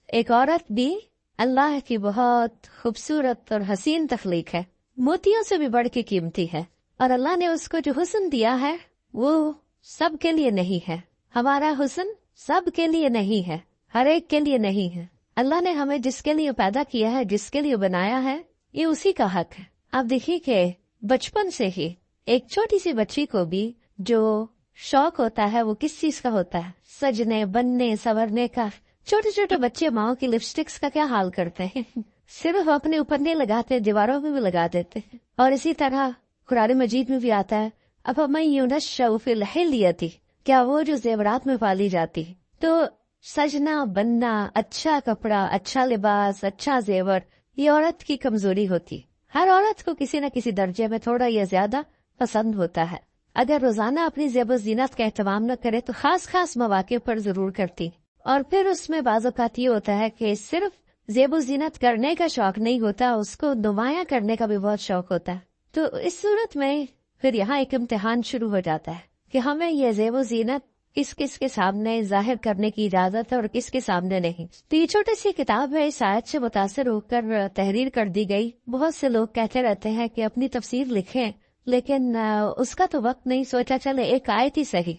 ایک عورت بھی اللہ کی بہت خوبصورت اور حسین تخلیق ہے، موتیوں سے بھی بڑھ کے قیمتی ہے، اور اللہ نے اس کو جو حسن دیا ہے وہ سب کے لیے نہیں ہے۔ ہمارا حسن سب کے لیے نہیں ہے، ہر ایک کے لیے نہیں ہے۔ اللہ نے ہمیں جس کے لیے پیدا کیا ہے، جس کے لیے بنایا ہے، یہ اسی کا حق ہے۔ آپ دیکھیے کہ بچپن سے ہی ایک چھوٹی سی بچی کو بھی جو شوق ہوتا ہے وہ کس چیز کا ہوتا ہے؟ سجنے، بننے، سنورنے کا۔ چھوٹے چھوٹے بچے ماؤں کی لپسٹکس کا کیا حال کرتے ہیں؟ صرف اپنے اوپر نہیں لگاتے، دیواروں میں بھی لگا دیتے ہیں۔ اور اسی طرح قرآن مجید میں بھی آتا ہے افمن ينشأ في الحلیۃ، کیا وہ جو زیورات میں پالی جاتی، تو سجنا، بننا، اچھا کپڑا، اچھا لباس، اچھا زیور، یہ عورت کی کمزوری ہوتی۔ ہر عورت کو کسی نہ کسی درجے میں تھوڑا یا زیادہ پسند ہوتا ہے۔ اگر روزانہ اپنی زیب و زینت کا اہتمام نہ کرے تو خاص خاص مواقع پر ضرور کرتی، اور پھر اس میں بعض اوقات یہ ہوتا ہے کہ صرف زیب و زینت کرنے کا شوق نہیں ہوتا، اس کو نمایاں کرنے کا بھی بہت شوق ہوتا ہے۔ تو اس صورت میں پھر یہاں ایک امتحان شروع ہو جاتا ہے کہ ہمیں یہ زیب و زینت کس کس کے سامنے ظاہر کرنے کی اجازت ہے اور کس کے سامنے نہیں۔ تو یہ چھوٹی سی کتاب ہے، اس آیت سے متاثر ہو کر تحریر کر دی گئی۔ بہت سے لوگ کہتے رہتے ہیں کہ اپنی تفسیر لکھیں، لیکن اس کا تو وقت نہیں، سوچا چلے ایک آیت ہی صحیح،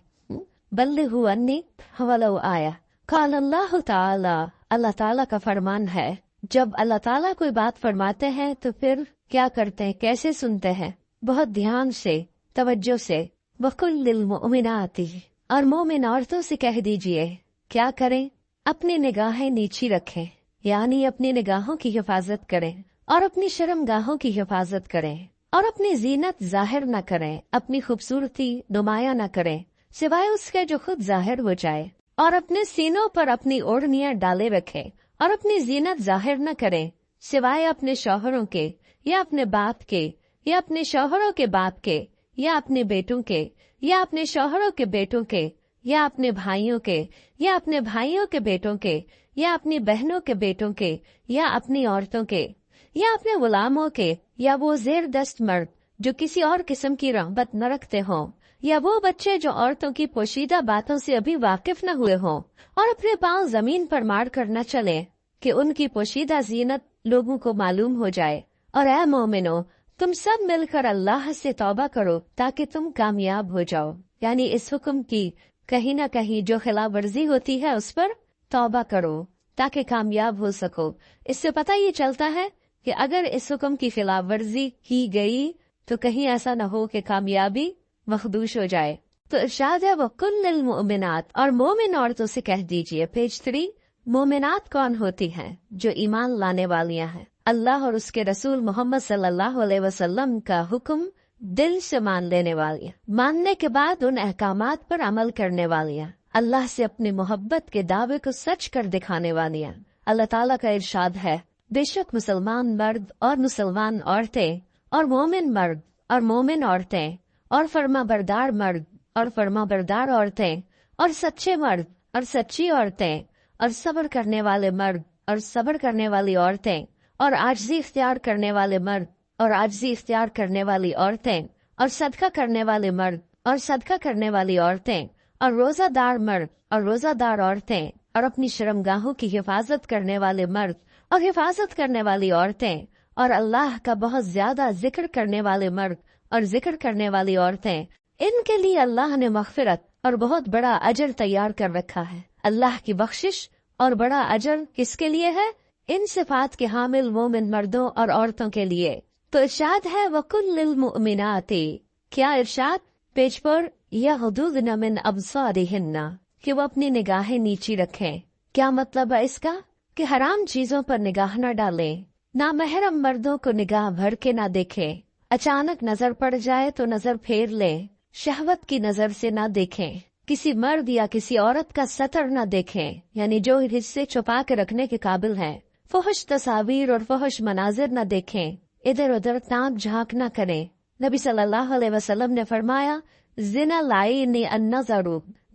بلغوا انی ولو آیا۔ قال اللہ تعالی، اللہ تعالیٰ کا فرمان ہے، جب اللہ تعالیٰ کوئی بات فرماتے ہیں تو پھر کیا کرتے ہیں، کیسے سنتے ہیں؟ بہت دھیان سے، توجہ سے۔ وَقُلْ لِلْمُؤْمِنَاتِ، اور مومن عورتوں سے کہہ دیجئے کیا کریں؟ اپنی نگاہیں نیچی رکھیں، یعنی اپنی نگاہوں کی حفاظت کریں، اور اپنی شرم گاہوں کی حفاظت کریں، اور اپنی زینت ظاہر نہ کریں، اپنی خوبصورتی نمایاں نہ کریں سوائے اس کے جو خود ظاہر ہو جائے، اور اپنے سینوں پر اپنی اوڑھنیاں ڈالے رکھیں، اور اپنی زینت ظاہر نہ کریں سوائے اپنے شوہروں کے، یا اپنے باپ کے، یا اپنے شوہروں کے باپ کے، یا اپنے بیٹوں کے، یا اپنے شوہروں کے بیٹوں کے، یا اپنے بھائیوں کے، یا اپنے بھائیوں کے بیٹوں کے، یا اپنی بہنوں کے بیٹوں کے، یا اپنی عورتوں کے، یا اپنے غلاموں کے، یا وہ زیر دست مرد جو کسی اور قسم کی رغبت نہ رکھتے ہوں، یا وہ بچے جو عورتوں کی پوشیدہ باتوں سے ابھی واقف نہ ہوئے ہوں، اور اپنے پاؤں زمین پر مار کر نہ چلیں کہ ان کی پوشیدہ زینت لوگوں کو معلوم ہو جائے۔ اور اے مومنو، تم سب مل کر اللہ سے توبہ کرو تاکہ تم کامیاب ہو جاؤ، یعنی اس حکم کی کہیں نہ کہیں جو خلاف ورزی ہوتی ہے اس پر توبہ کرو تاکہ کامیاب ہو سکو۔ اس سے پتہ یہ چلتا ہے کہ اگر اس حکم کی خلاف ورزی کی گئی تو کہیں ایسا نہ ہو کہ کامیابی مخدوش ہو جائے۔ تو ارشاد ہے وَقُلْ لِلْمُؤْمِنَاتِ، اور مومن عورتوں سے کہہ دیجئے۔ پیج 3، مومنات کون ہوتی ہیں؟ جو ایمان لانے والیاں ہیں، اللہ اور اس کے رسول محمد صلی اللہ علیہ وسلم کا حکم دل سے مان لینے والیاں، ماننے کے بعد ان احکامات پر عمل کرنے والیاں، اللہ سے اپنی محبت کے دعوے کو سچ کر دکھانے والیاں۔ اللہ تعالیٰ کا ارشاد ہے، بے شک مسلمان مرد اور مسلمان عورتیں، اور مومن مرد اور مومن عورتیں، اور فرما بردار مرد اور فرما بردار عورتیں، اور سچے مرد اور سچی عورتیں، اور صبر کرنے والے مرد اور صبر کرنے والی عورتیں، اور عاجزی اختیار کرنے والے مرد اور عاجزی اختیار کرنے والی عورتیں، اور صدقہ کرنے والے مرد اور صدقہ کرنے والی عورتیں، اور روزہ دار مرد اور روزہ دار عورتیں، اور اپنی شرمگاہوں کی حفاظت کرنے والے مرد اور حفاظت کرنے والی عورتیں، اور اللہ کا بہت زیادہ ذکر کرنے والے مرد اور ذکر کرنے والی عورتیں، ان کے لیے اللہ نے مغفرت اور بہت بڑا اجر تیار کر رکھا ہے۔ اللہ کی بخشش اور بڑا اجر کس کے لیے ہے؟ ان صفات کے حامل مومن مردوں اور عورتوں کے لیے۔ تو ارشاد ہے وَقُلْ لِلْمُؤْمِنَاتِ، کیا ارشاد؟ پیج پر یغضضن من ابصارہن، کہ وہ اپنی نگاہیں نیچی رکھیں۔ کیا مطلب ہے اس کا؟ کہ حرام چیزوں پر نگاہ نہ ڈالیں، نامحرم مردوں کو نگاہ بھر کے نہ دیکھیں، اچانک نظر پڑ جائے تو نظر پھیر لیں، شہوت کی نظر سے نہ دیکھیں، کسی مرد یا کسی عورت کا سطر نہ دیکھیں، یعنی جو حصے چھپا کے رکھنے کے قابل ہیں، فحش تصاویر اور فحش مناظر نہ دیکھیں، ادھر ادھر تانک جھانک نہ کریں۔ نبی صلی اللہ علیہ وسلم نے فرمایا زنا العین النظر،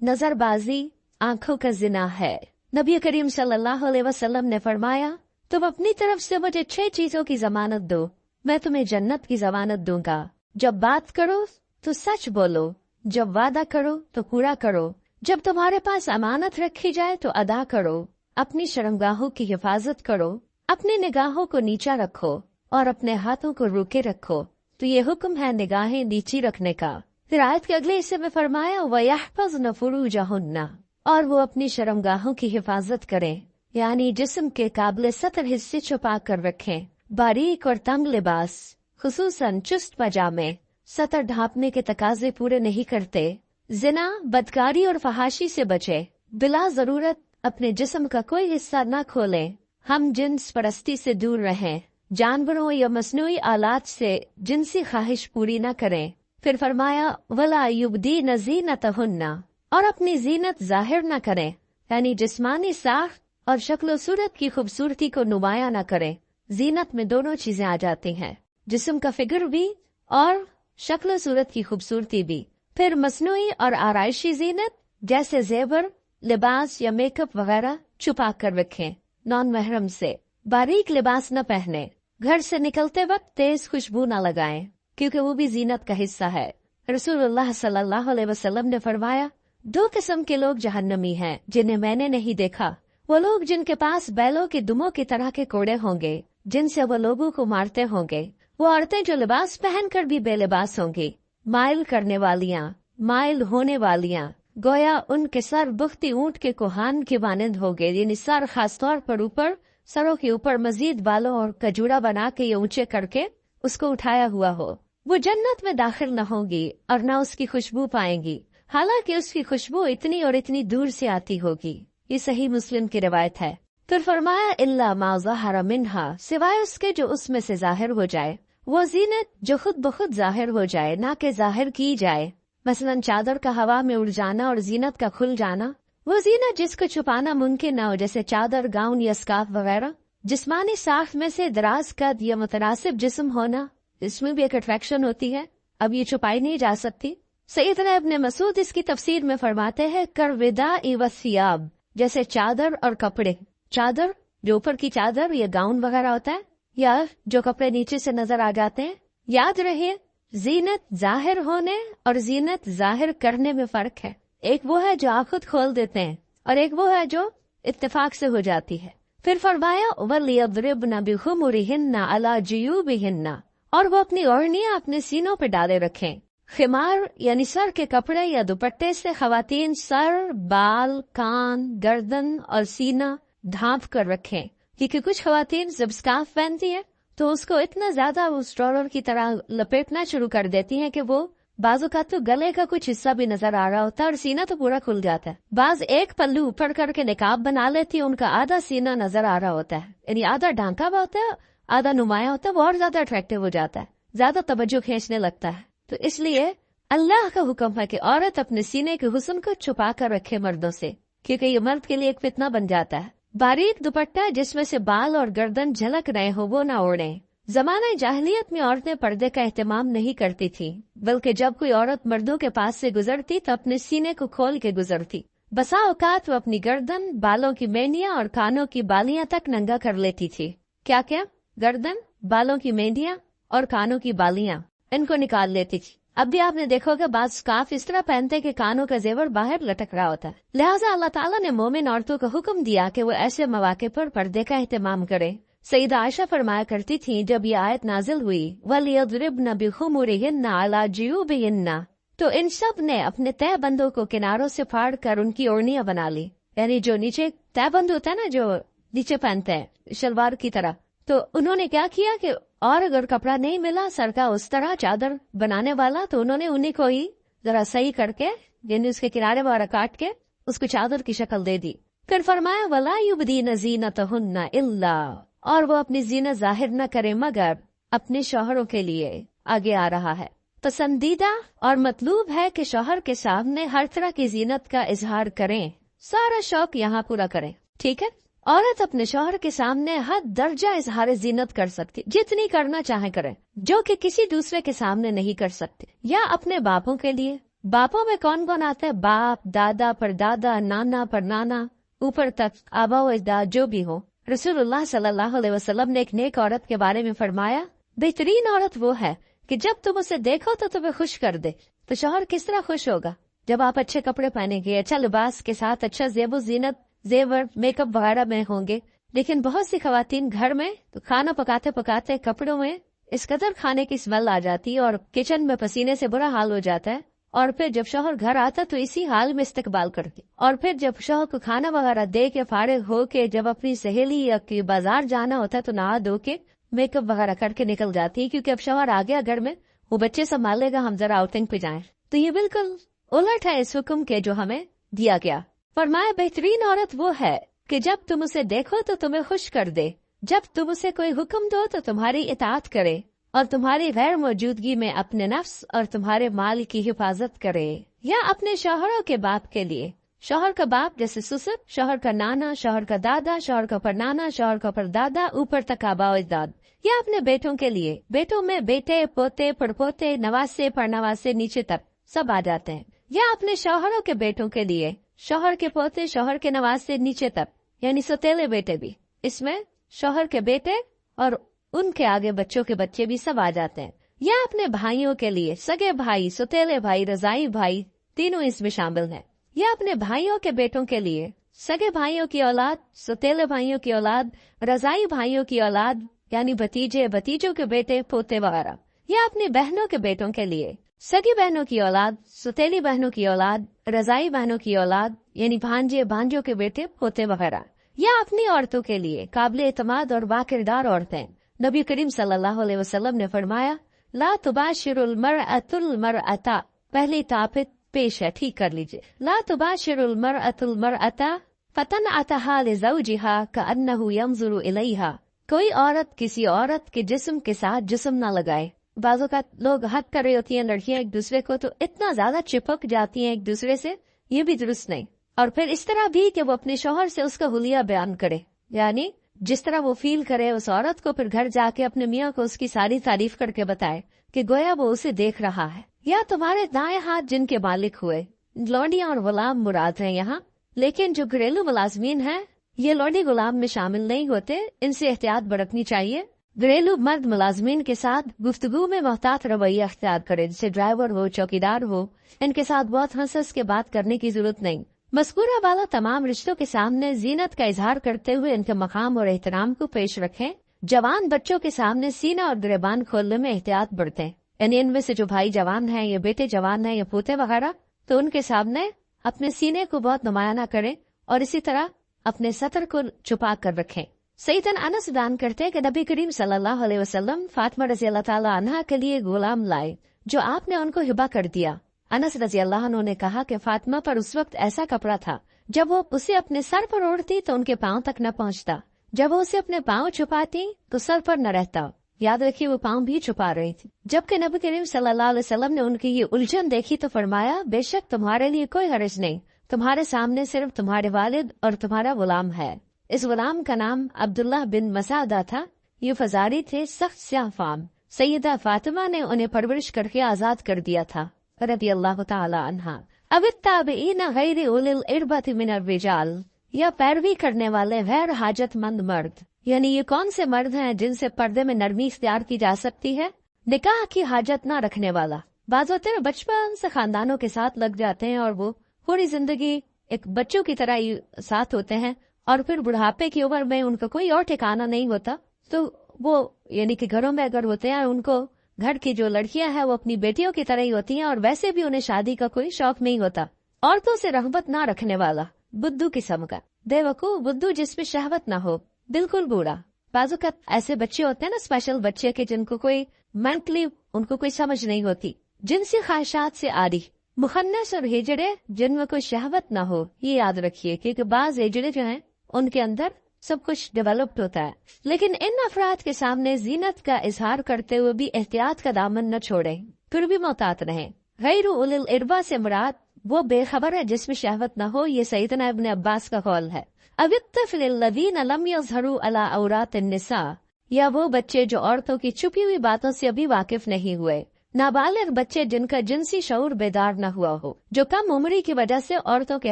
نظر بازی آنکھوں کا زنا ہے۔ نبی کریم صلی اللہ علیہ وسلم نے فرمایا تم اپنی طرف سے مجھے 6 چیزوں کی ضمانت دو، میں تمہیں جنت کی ضمانت دوں گا۔ جب بات کرو تو سچ بولو، جب وعدہ کرو تو پورا کرو، جب تمہارے پاس امانت رکھی جائے تو ادا کرو، अपनी शर्मगाहों की हिफाजत करो, अपनी निगाहों को नीचा रखो और अपने हाथों को रोके रखो। तो ये हुक्म है निगाहें नीची रखने का। फिर आयत के अगले हिस्से में फरमाया वयहफज़्न फुरूजहुन्ना, और वो अपनी शर्मगाहों की हिफाजत करें, यानी जिस्म के काबिल सतर हिस्से छुपा कर रखें। बारीक और तंग लिबास, खुसूसन चुस्त पजामे, सतर ढांपने के तकाजे पूरे नहीं करते। जिना, बदकारी और फहाशी से बचे। बिला जरूरत अपने जिस्म का कोई हिस्सा न खोलें। हम जिन्स परस्ती से दूर रहें। जानवरों या मसनूई आलात से जिनसी ख्वाहिश पूरी न करें। फिर फरमाया वला युबदीन ज़ीनतहुन्ना, और अपनी जीनत जाहिर न करें, यानी जिस्मानी साख और शक्ल सूरत की खूबसूरती को नुमाया न करें। जीनत में दोनों चीजें आ जाती हैं, जिस्म का फिगर भी और शक्ल सूरत की खूबसूरती भी। फिर मसनूई और आराइशी जीनत जैसे जेवर, लिबास या मेकअप वगैरह छुपा कर रखें। नॉन महरम से बारीक लिबास न पहने। घर से निकलते वक्त तेज खुशबू न लगाएं, क्योंकि वो भी जीनत का हिस्सा है। रसूलुल्लाह सल्लल्लाहु अलैहि वसल्लम ने फरमाया, 2 किस्म के लोग जहन्नमी हैं जिन्हें मैंने नहीं देखा। वो लोग जिनके पास बैलों के दुमों की तरह के कोड़े होंगे, जिनसे वो लोगों को मारते होंगे। वो औरतें जो लिबास पहनकर भी बेलिबास होंगी। माइल करने वालियाँ, माइल होने वालियाँ, गोया उनके सर बुख्ती ऊंट के कोहान के मानंद होंगे, यानी सर खास तौर पर ऊपर, सरों के ऊपर मजीद बालों और कजूरा बना के ये ऊंचे करके उसको उठाया हुआ हो। वो जन्नत में दाखिल न होंगी और न उसकी खुशबू पाएंगी, हालांकि उसकी खुशबू इतनी और इतनी दूर से आती होगी। ये सही मुस्लिम की रिवायत है। फिर फरमाया इल्ला मा ज़हरा मिन्हा, सिवाय उसके जो उसमें से जाहिर हो जाए। वो जीनत जो खुद बखुद जाहिर हो जाए, ना कि जाहिर की जाए। मसलन चादर का हवा में उड़ जाना और जीनत का खुल जाना। वो जीनत जिसको छुपाना मुमकिन न हो, जैसे चादर, गाउन या स्कार्फ वगैरह। जिस्मानी साख में से दराज कद या मुतनासिब जिस्म होना, इसमें भी एक अट्रैक्शन होती है। अब ये छुपाई नहीं जा सकती। सैयदना इब्न मसूद इसकी तफसीर में फरमाते हैं करविदा इवसियाब, जैसे चादर और कपड़े। चादर जो ऊपर की चादर या गाउन वगैरह होता है, या जो कपड़े नीचे से नजर आ जाते हैं। याद रहे जीनत जाहिर होने और जीनत जाहिर करने में फर्क है। एक वो है जो आप खुद खोल देते हैं और एक वो है जो इत्तेफाक से हो जाती है। फिर फरमाया वलियद्रिबन बिखुमुरिहिन्ना अला जुयूबिहिन्ना, और वो अपनी ओढ़नियां अपने सीनों पर डाले रखें। खिमार यानी सर के कपड़े या दुपट्टे से खवातीन सर, बाल, कान, गर्दन और सीना ढांप कर रखें, क्योंकि कुछ खवातीन जब स्कार्फ पहनती है तो उसको इतना ज्यादा वो स्ट्रॉलर की तरह लपेटना शुरू कर देती हैं कि वो बाजू का तो गले का कुछ हिस्सा भी नजर आ रहा होता है और सीना तो पूरा खुल जाता है। बाज एक पल्लू ऊपर करके निकाब बना लेती है, उनका आधा सीना नजर आ रहा होता है, यानी आधा ढांका हुआ होता है, आधा नुमाया होता है। वो और ज्यादा अट्रैक्टिव हो जाता है, ज्यादा तवज्जो खींचने लगता है। तो इसलिए अल्लाह का हुक्म है कि औरत अपने सीने के हुस्न को छुपा कर रखे मर्दों से, क्योंकि ये मर्द के लिए एक फितना बन जाता है। बारीक दुपट्टा जिसमें से बाल और गर्दन झलक रहे हो वो न ओढ़े। जमाना जाहिलियत में औरतें पर्दे का एहतमाम नहीं करती थी, बल्कि जब कोई औरत मर्दों के पास से गुजरती तो अपने सीने को खोल के गुजरती। बसा औकात वो अपनी गर्दन, बालों की मेंढियां और कानों की बालियां तक नंगा कर लेती थी। क्या क्या? गर्दन, बालों की मेंढियां और कानों की बालियां, इनको निकाल लेती थी। अब भी आपने देखोगे बात स्कार्फ इस तरह पहनते कि कानों का जेवर बाहर लटक रहा होता है। लिहाजा अल्लाह ताला ने मोमिन औरतों को हुक्म दिया कि वो ऐसे मौके पर पर्दे का एहतमाम करें। सईदा आयशा फरमाया करती थी जब ये आयत नाजिल हुई वलियद्रिबन बिखुमुरिहिन्ना अला जुयूबिहिन्ना, तो इन सब ने अपने तहबंदों को किनारों से फाड़ कर उनकी ओढ़नियां बना ली, यानी जो नीचे तहबंद होता है ना, जो नीचे पहनते हैं शलवार की तरह। तो उन्होंने क्या किया कि और अगर कपड़ा नहीं मिला सर का उस तरह चादर बनाने वाला, तो उन्होंने उन्हीं को ही जरा सही करके यानी उसके किनारे वगैरह काट के उसको चादर की शक्ल दे दी। फिर फरमाया वला युबदीन ज़ीनतहुन्ना इल्ला, और वो अपनी जीनत जाहिर न करे मगर अपने शौहरों के लिए। आगे आ रहा है पसंदीदा और मतलूब है कि शौहर के सामने हर तरह की जीनत का इजहार करें, सारा शौक यहाँ पूरा करें। ठीक है, औरत अपने शौहर के सामने हर दर्जा इजहार जीनत कर सकती, जितनी करना चाहे करें, जो कि किसी दूसरे के सामने नहीं कर सकते। या अपने बापों के लिए, बापों में कौन कौन आता है? बाप, दादा, परदादा, नाना, परनाना, ऊपर तक आबा व अजदाद जो भी हो। रसूलुल्लाह सल्लल्लाहु अलैहि वसल्लम ने एक नेक औरत के बारे में फरमाया, बेहतरीन औरत वो है कि जब तुम उसे देखो तो तुम्हें खुश कर दे। तो शौहर किस तरह खुश होगा? जब आप अच्छे कपड़े पहनेंगे, अच्छा लिबास के साथ अच्छा ज़ेबो ज़ीनत जेवर मेकअप वगैरह में होंगे। लेकिन बहुत सी खवातीन घर में तो खाना पकाते पकाते कपड़ों में इस कदर खाने की स्मेल आ जाती है और किचन में पसीने से बुरा हाल हो जाता है, और फिर जब शौहर घर आता तो इसी हाल में इस्तकबाल करती, और फिर जब शौहर को खाना वगैरह दे के फारिग हो के जब अपनी सहेली या कि बाजार जाना होता है तो नहा धो के मेकअप वगैरह करके निकल जाती है, क्योंकि अब शौहर आ गया घर में, वो बच्चे संभालेगा, हम जरा आउटिंग पे जाएं। तो ये बिल्कुल उलट है इस हुक्म के जो हमें दिया गया। फरमाया बेहतरीन औरत वो है कि जब तुम उसे देखो तो तुम्हें खुश कर दे, जब तुम उसे कोई हुक्म दो तो तुम्हारी इताअत करे, और तुम्हारी गैर मौजूदगी में अपने नफ्स और तुम्हारे माल की हिफाजत करे। या अपने शौहरों के बाप के लिए, शौहर का बाप जैसे ससुर, शौहर का नाना, शौहर का दादा, शौहर का परनाना, शौहर का परदादा, ऊपर तक आबा अजदाद। या अपने बेटों के लिए, बेटों में बेटे, पोते, पड़पोते, नवासे, परनवासे, नीचे तक सब आ जाते हैं। या अपने शौहरों के बेटों के लिए, शौहर के पोते, शौहर के नवासे, नीचे तक, यानी सौतेले बेटे भी, इसमें शौहर के बेटे और उनके आगे बच्चों के बच्चे भी सब आ जाते हैं। या अपने भाइयों के लिए, सगे भाई, सौतेले भाई, रजाई भाई, तीनों इसमें शामिल हैं। या अपने भाइयों के बेटों के लिए, सगे भाइयों की औलाद, सौतेले भाइयों की औलाद, रजाई भाइयों की औलाद, यानी भतीजे, भतीजों के बेटे, पोते वगैरह। या अपनी बहनों के बेटों के लिए, सगी बहनों की औलाद, सौतेली बहनों की औलाद, रजाई बहनों की औलाद, यानी भांजे, भांजों के बेटे, पोते वगैरह। या अपनी औरतों के लिए, काबिल एतमाद और बाकिरदार औरतें। नबी करीम सल्लल्लाहु अलैहि वसल्लम ने फरमाया, ला तुबाशिरुल मरअतुल मरअता, पहली तापित पेश है, ठीक कर लीजिए। ला तुबाशिरुल मरअतुल मरअता फतनअतहा लिज़ौजिहा कअन्नहु यंज़ुरु इलैहा। कोई औरत किसी औरत के जिस्म के साथ जिस्म ना लगाए। बाज़ों का लोग हद कर रही होती हैं लड़कियां एक दूसरे को, तो इतना ज्यादा चिपक जाती हैं एक दूसरे से, ये भी दुरुस्त नहीं। और फिर इस तरह भी कि वो अपने शौहर से उसका हुलिया बयान करे, यानी जिस तरह वो फील करे उस औरत को, फिर घर जाके अपने मियाँ को उसकी सारी तारीफ करके बताए कि गोया वो उसे देख रहा है। या तुम्हारे दाएं हाथ जिनके मालिक हुए, लौंडियां और गुलाम मुराद हैं यहाँ, लेकिन जो घरेलू मुलाजमीन हैं ये लौंडी गुलाम में शामिल नहीं होते, इनसे एहतियात बरतनी चाहिए। घरेलू मर्द मुलाजमीन के साथ गुफ्तगू में मोहतात रवैया अख्तियार करे, जैसे ड्राइवर हो, चौकीदार हो, इनके साथ बहुत हंस के बात करने की जरूरत नहीं। मज़कूरा वाला तमाम रिश्तों के सामने जीनत का इजहार करते हुए इनके मकाम और एहतराम को पेश रखें। जवान बच्चों के सामने सीना और गिरेबान खोलने में एहतियात बरतें, यानी इनमें से जो भाई जवान हैं या बेटे जवान हैं या पोते वगैरह, तो उनके सामने अपने सीने को बहुत नुमाया न करें और इसी तरह अपने सतर को छुपा कर रखें। सईदन अनस बयान करते हैं कि नबी करीम सल्लल्लाहु अलैहि वसल्लम फातिमा रज़ी अल्लाह ताला अन्हा के लिए गुलाम लाए जो आपने उनको हिबा कर दिया। अनस रज़ी अल्लाह अन्हु ने कहा कि फातिमा पर उस वक्त ऐसा कपड़ा था जब वो उसे अपने सर पर ओढ़ती तो उनके पांव तक न पहुंचता, जब वो उसे अपने पांव छुपाती तो सर पर न रहता। याद रखिए वो पांव भी छुपा रही थी। जबकि नबी करीम सल्लल्लाहु अलैहि वसल्लम ने उनकी ये उलझन देखी तो फरमाया, बेशक तुम्हारे लिए कोई हर्ज नहीं, तुम्हारे सामने सिर्फ तुम्हारे वालिद और तुम्हारा गुलाम है। इस गुलाम का नाम अब्दुल्लाह बिन मसादा था। ये फजारी थे, सख्त स्याह फाम। सैयदा फातिमा ने उन्हें परवरिश करके आजाद कर दिया था रज़ी अल्लाह ताला अन्हा। अवित्ताबईन गैर उलिल इरबति मिनर रिजाल, या पैरवी करने वाले गैर हाजतमंद मर्द, यानी ये कौन से मर्द हैं जिनसे पर्दे में नरमी इख्तियार की जा सकती है। निकाह की हाजत न रखने वाला। बाज़ होते बचपन से खानदानों के साथ लग जाते हैं और वो पूरी जिंदगी एक बच्चों की तरह ही साथ होते हैं और फिर बुढ़ापे की उम्र में उनका कोई और ठिकाना नहीं होता, तो वो यानी कि घरों में अगर होते हैं उनको घर की जो लड़कियां हैं वो अपनी बेटियों की तरह ही होती हैं और वैसे भी उन्हें शादी का कोई शौक नहीं होता। औरतों से रग़बत ना रखने वाला, बुद्धू किस्म का, बेवकूफ बुद्धू जिसमें शहवत ना हो, बिल्कुल बूढ़ा। बाजू का ऐसे बच्चे होते हैं ना, स्पेशल बच्चे के जिनको कोई मेंटली उनको कोई समझ नहीं होती, जिनसी ख्वाहिशात से आरी, मुखन्नस और हिजड़े जिनमें कोई शहवत ना हो। ये याद रखिए क्योंकि बाज हिजड़े जो हैं उनके अंदर सब कुछ डेवलप्ड होता है। लेकिन इन अफराद के सामने जीनत का इजहार करते हुए भी एहतियात का दामन न छोड़ें, फिर भी मोहतात रहें। गैरु उलिल इरबा से मुराद वो बेखबर है जिसमें शहवत न हो। ये सैयदना इब्न अब्बास का कौल है। अवित्तफिल्लज़ीन लम यज़हरू अला औरात निसा, या वो बच्चे जो औरतों की छुपी हुई बातों से अभी वाकिफ नहीं हुए। नाबालिग बच्चे जिनका जिनसी शऊर बेदार न हुआ हो, जो कम उम्री की वजह से औरतों के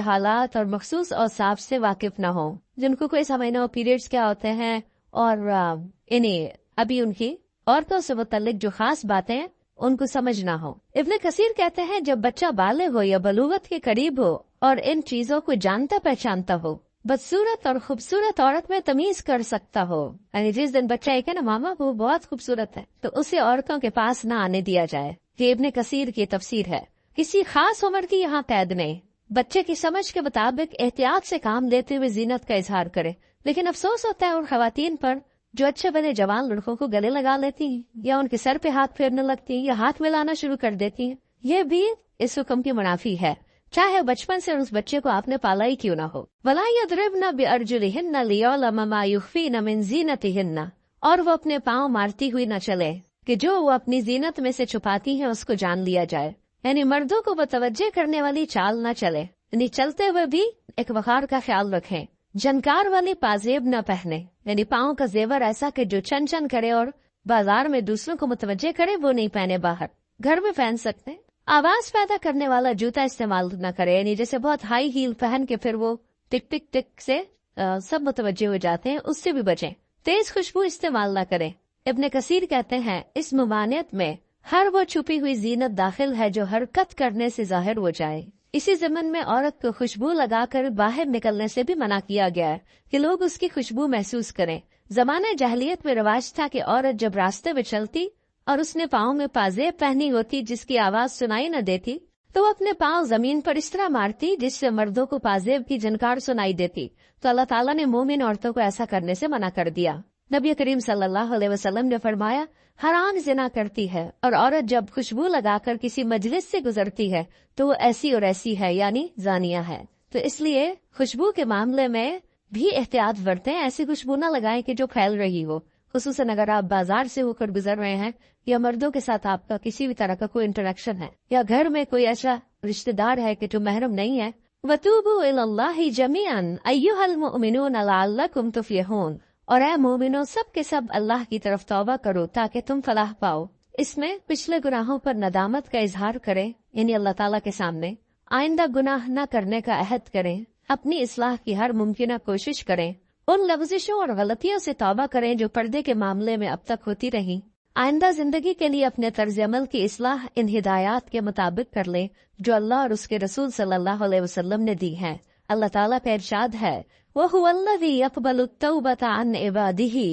हालात और मखसूस औसाफ से वाकिफ न हो, जिनको कोई समझ न हो पीरियड्स क्या होते हैं और इन्हें अभी उनकी औरतों से मुतल्लिक जो खास बातें हैं उनको समझ ना हो। इब्न कसीर कहते हैं जब बच्चा बालिग हो या बलूगत के करीब हो और इन चीजों को जानता पहचानता हो बदसूरत और खूबसूरत औरत में तमीज कर सकता हो, यानी जिस दिन बच्चा एक है ना मामा वो बहुत खूबसूरत है तो उसे औरतों के पास ना आने दिया जाए। ये इब्ने कसीर की तफसीर है। किसी खास उम्र की यहाँ कैद नहीं, बच्चे की समझ के मुताबिक एहतियात से काम लेते हुए जीनत का इजहार करे। लेकिन अफसोस होता है उन खवातीन पर जो अच्छे बने जवान लड़कों को गले लगा लेती हैं या उनके सर पे हाथ फेरने लगती हैं या हाथ मिलाना शुरू कर देती हैं। ये भी इस हुक्म की मुनाफी है, चाहे बचपन से उस बच्चे को आपने पाला ही क्यों ना हो। वला यदरिबना बिअर्जुलिहिन्ना लियअलम मा युख्फीना मिन ज़ीनतिहिन्ना, और वो अपने पाँव मारती हुई न चले कि जो वो अपनी जीनत में से छुपाती हैं उसको जान लिया जाए। यानी मर्दों को वो तवज्जो करने वाली चाल न चले, यानी चलते हुए भी एक वकार का ख्याल रखें। जनकार वाली पाजेब न पहने, यानी पाँव का जेवर ऐसा कि जो चन चन करे और बाजार में दूसरों को मुतवज्जे करे वो नहीं पहने। बाहर घर में पहन सकते। आवाज पैदा करने वाला जूता इस्तेमाल न करे, यानी जैसे बहुत हाई हील पहन के फिर वो टिक टिक टिक से सब मुतवज्जे हो जाते हैं, उससे भी बचें। तेज खुशबू इस्तेमाल न करें। इब्ने कसीर कहते हैं इस मुमानियत में हर वो छुपी हुई जीनत दाखिल है जो हरकत करने से जाहिर हो जाए। इसी ज़मन में औरत को खुशबू लगाकर बाहर निकलने से भी मना किया गया है कि लोग उसकी खुशबू महसूस करें। ज़माने जहलियत में रिवाज था कि औरत जब रास्ते में चलती और उसने पाँव में पाजेब पहनी होती जिसकी आवाज सुनाई न देती तो वो अपने पाँव जमीन पर इस तरह मारती जिससे मर्दों को पाजेब की झनकार सुनाई देती। तो अल्लाह ताला ने मोमिन औरतों को ऐसा करने से मना कर दिया। नबी करीम सल्लल्लाहु अलैहि वसल्लम ने फरमाया हराम जिना करती है और औरत जब खुशबू लगाकर किसी मजलिस से गुजरती है तो वो ऐसी और ऐसी है, यानी जानिया है। तो इसलिए खुशबू के मामले में भी एहतियात बरतें। ऐसी खुशबू न लगाएं कि जो फैल रही हो, खुसूसन अगर आप बाजार से होकर गुजर रहे हैं या मर्दों के साथ आपका किसी भी तरह का कोई इंटरेक्शन है या घर में कोई ऐसा रिश्तेदार है कि जो महरम नहीं है। वतूबू इलल्लाहि जमीअन अय्युहल मुमिनून लअल्लकुम तुफ्लिहून, और ऐ मोमिनो सब के सब अल्लाह की तरफ तौबा करो ताकि तुम फलाह पाओ। इसमें पिछले गुनाहों पर नदामत का इजहार करें, यानी अल्लाह ताला के सामने आइंदा गुनाह न करने का अहद करें, अपनी इस्लाह की हर मुमकिन कोशिश करें, उन लफ्जिशों और गलतियों से तौबा करें जो पर्दे के मामले में अब तक होती रही। आइंदा जिंदगी के लिए अपने तर्ज अमल की इस्लाह इन हिदायत के मुताबिक कर ले जो अल्लाह और उसके रसूल सल्लल्लाहु अलैहि वसल्लम ने दी हैं। अल्लाह ताला का इरशाद है वहुवल्लज़ी यक़बलु तौबता अन इबादिही